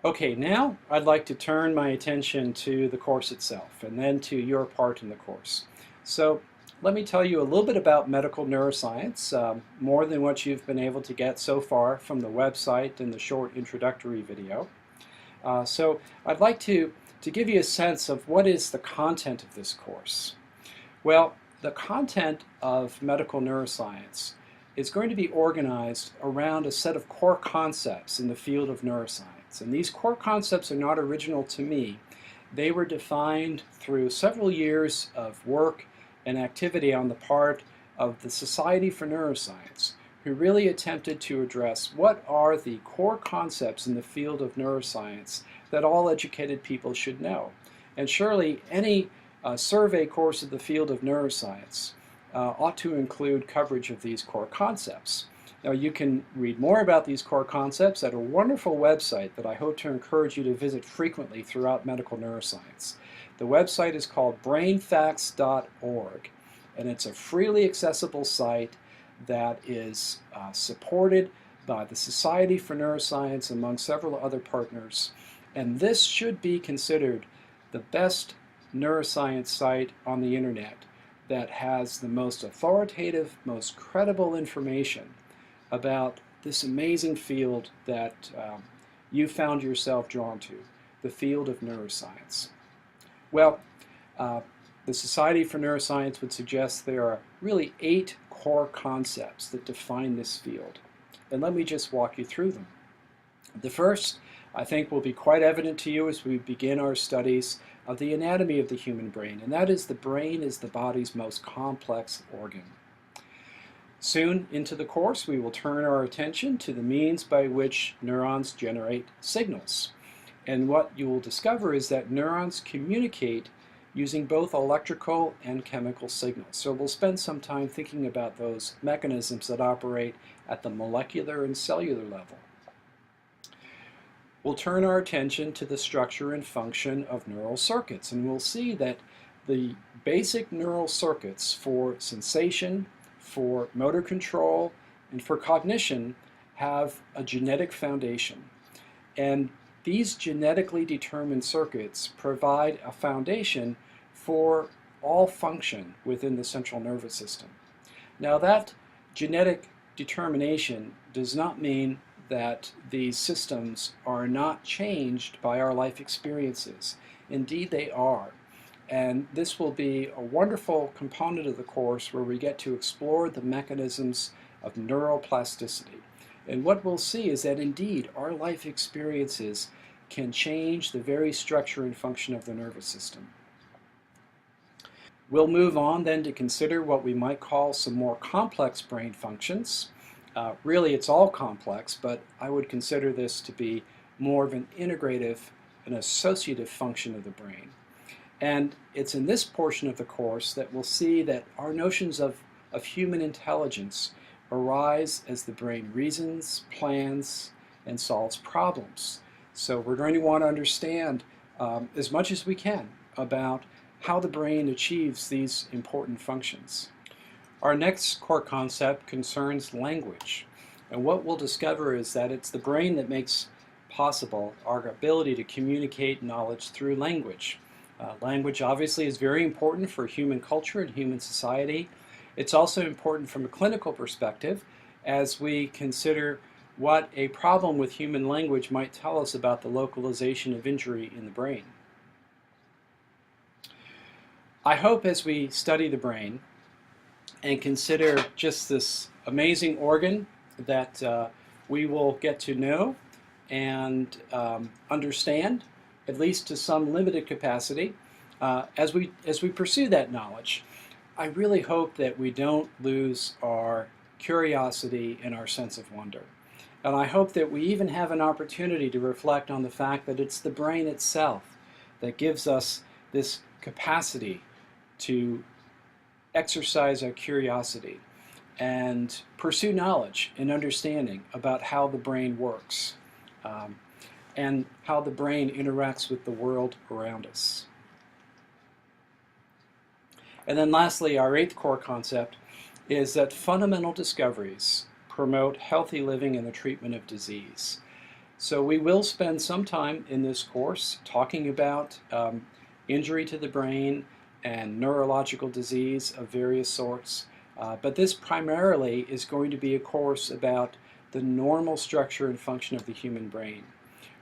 Okay, now I'd like to turn my attention to the course itself and then to your part in the course. So let me tell you a little bit about medical neuroscience, more than what you've been able to get so far from the website and the short introductory video. So I'd like to give you a sense of what is the content of this course. Well, the content of medical neuroscience is going to be organized around a set of core concepts in the field of neuroscience. And these core concepts are not original to me. They were defined through several years of work and activity on the part of the Society for Neuroscience, who really attempted to address what are the core concepts in the field of neuroscience that all educated people should know. And surely any survey course of the field of neuroscience ought to include coverage of these core concepts. Now, you can read more about these core concepts at a wonderful website that I hope to encourage you to visit frequently throughout medical neuroscience. The website is called brainfacts.org, and it's a freely accessible site that is supported by the Society for Neuroscience among several other partners. And this should be considered the best neuroscience site on the internet that has the most authoritative, most credible information about this amazing field that you found yourself drawn to, the field of neuroscience. Well, the Society for Neuroscience would suggest there are really 8 core concepts that define this field. And let me just walk you through them. The first, I think, will be quite evident to you as we begin our studies of the anatomy of the human brain, and that is the brain is the body's most complex organ. Soon into the course, we will turn our attention to the means by which neurons generate signals. And what you will discover is that neurons communicate using both electrical and chemical signals. So we'll spend some time thinking about those mechanisms that operate at the molecular and cellular level. We'll turn our attention to the structure and function of neural circuits, and we'll see that the basic neural circuits for sensation, for motor control, and for cognition have a genetic foundation. And these genetically determined circuits provide a foundation for all function within the central nervous system. Now, that genetic determination does not mean that these systems are not changed by our life experiences. Indeed, they are. And this will be a wonderful component of the course where we get to explore the mechanisms of neuroplasticity. And what we'll see is that indeed our life experiences can change the very structure and function of the nervous system. We'll move on then to consider what we might call some more complex brain functions. Really, it's all complex, but I would consider this to be more of an integrative and associative function of the brain. And it's in this portion of the course that we'll see that our notions of human intelligence arise as the brain reasons, plans, and solves problems. So we're going to want to understand as much as we can about how the brain achieves these important functions. Our next core concept concerns language. And what we'll discover is that it's the brain that makes possible our ability to communicate knowledge through language. Language obviously is very important for human culture and human society. It's also important from a clinical perspective as we consider what a problem with human language might tell us about the localization of injury in the brain. I hope as we study the brain and consider just this amazing organ that we will get to know and understand, at least to some limited capacity, as we pursue that knowledge. I really hope that we don't lose our curiosity and our sense of wonder. And I hope that we even have an opportunity to reflect on the fact that it's the brain itself that gives us this capacity to exercise our curiosity and pursue knowledge and understanding about how the brain works and how the brain interacts with the world around us. And then lastly, our 8th core concept is that fundamental discoveries promote healthy living and the treatment of disease. So we will spend some time in this course talking about injury to the brain and neurological disease of various sorts. But this primarily is going to be a course about the normal structure and function of the human brain.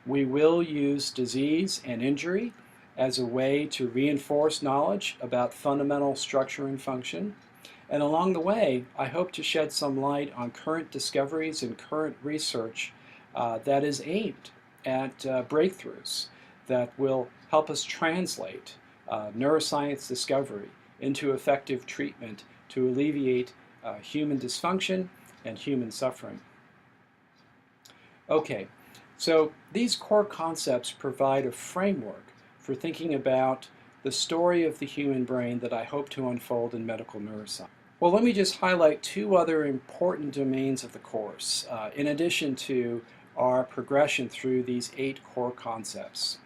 We will use disease and injury as a way to reinforce knowledge about fundamental structure and function. And along the way, I hope to shed some light on current discoveries and current research that is aimed at breakthroughs that will help us translate neuroscience discovery into effective treatment to alleviate human dysfunction and human suffering. Okay, so these core concepts provide a framework for thinking about the story of the human brain that I hope to unfold in medical neuroscience. Well, let me just highlight two other important domains of the course, in addition to our progression through these 8 core concepts.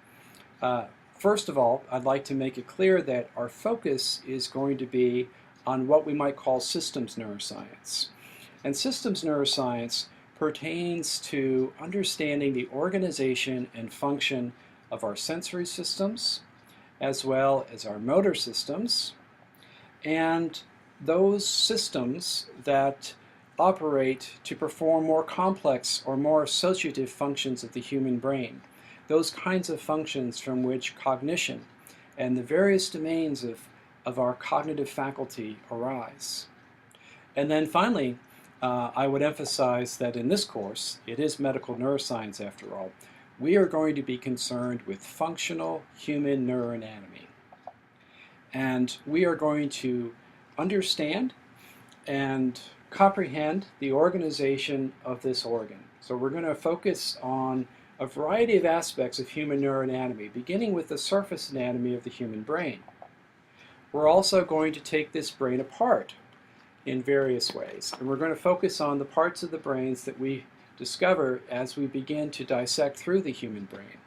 First of all, I'd like to make it clear that our focus is going to be on what we might call systems neuroscience. And systems neuroscience pertains to understanding the organization and function of our sensory systems, as well as our motor systems, and those systems that operate to perform more complex or more associative functions of the human brain. Those kinds of functions from which cognition and the various domains of our cognitive faculty arise. And then finally, I would emphasize that in this course, it is medical neuroscience after all, we are going to be concerned with functional human neuroanatomy. And we are going to understand and comprehend the organization of this organ. So we're going to focus on a variety of aspects of human neuroanatomy, beginning with the surface anatomy of the human brain. We're also going to take this brain apart in various ways, and we're going to focus on the parts of the brains that we discover as we begin to dissect through the human brain.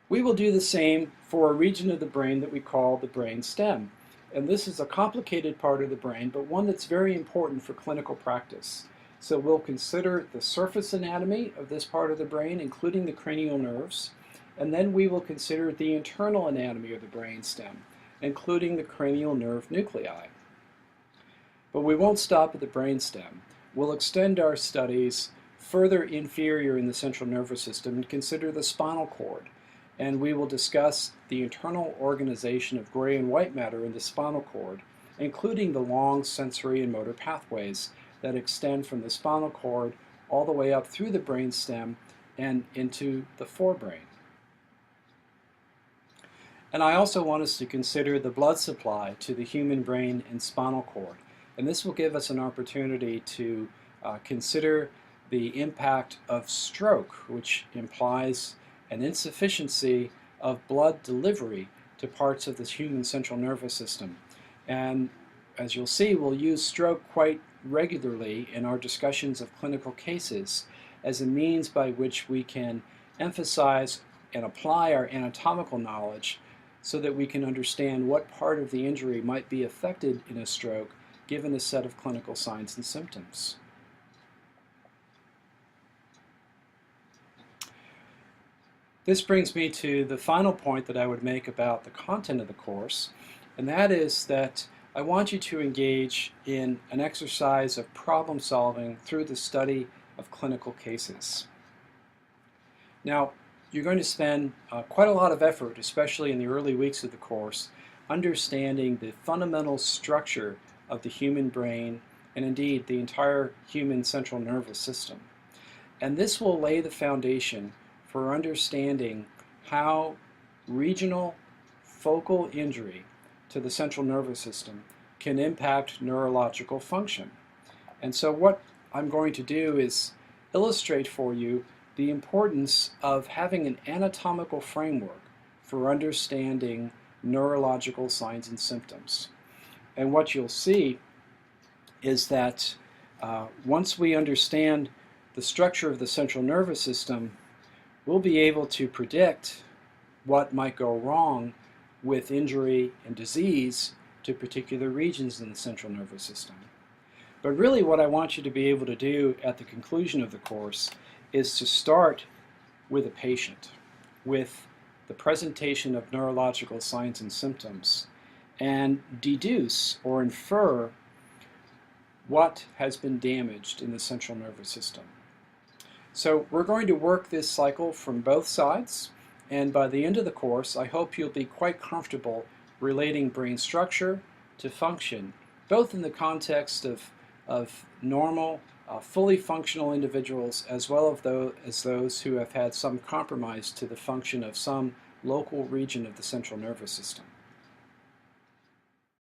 We will do the same for a region of the brain that we call the brain stem. And this is a complicated part of the brain, but one that's very important for clinical practice. So we'll consider the surface anatomy of this part of the brain, including the cranial nerves, and then we will consider the internal anatomy of the brain stem, including the cranial nerve nuclei. But we won't stop at the brain stem. We'll extend our studies further inferior in the central nervous system and consider the spinal cord. And we will discuss the internal organization of gray and white matter in the spinal cord, including the long sensory and motor pathways that extend from the spinal cord all the way up through the brain stem and into the forebrain. And I also want us to consider the blood supply to the human brain and spinal cord. And this will give us an opportunity to consider the impact of stroke, which implies an insufficiency of blood delivery to parts of the human central nervous system. And as you'll see, we'll use stroke quite regularly in our discussions of clinical cases as a means by which we can emphasize and apply our anatomical knowledge so that we can understand what part of the injury might be affected in a stroke given a set of clinical signs and symptoms. This brings me to the final point that I would make about the content of the course, and that is that I want you to engage in an exercise of problem solving through the study of clinical cases. Now, you're going to spend quite a lot of effort, especially in the early weeks of the course, understanding the fundamental structure of the human brain and indeed the entire human central nervous system. And this will lay the foundation for understanding how regional focal injury to the central nervous system can impact neurological function. And so what I'm going to do is illustrate for you the importance of having an anatomical framework for understanding neurological signs and symptoms. And what you'll see is that once we understand the structure of the central nervous system, we'll be able to predict what might go wrong with injury and disease to particular regions in the central nervous system. But really what I want you to be able to do at the conclusion of the course is to start with a patient, with the presentation of neurological signs and symptoms, and deduce or infer what has been damaged in the central nervous system. So we're going to work this cycle from both sides, and by the end of the course I hope you'll be quite comfortable relating brain structure to function, both in the context of normal, fully functional individuals as well as those who have had some compromise to the function of some local region of the central nervous system.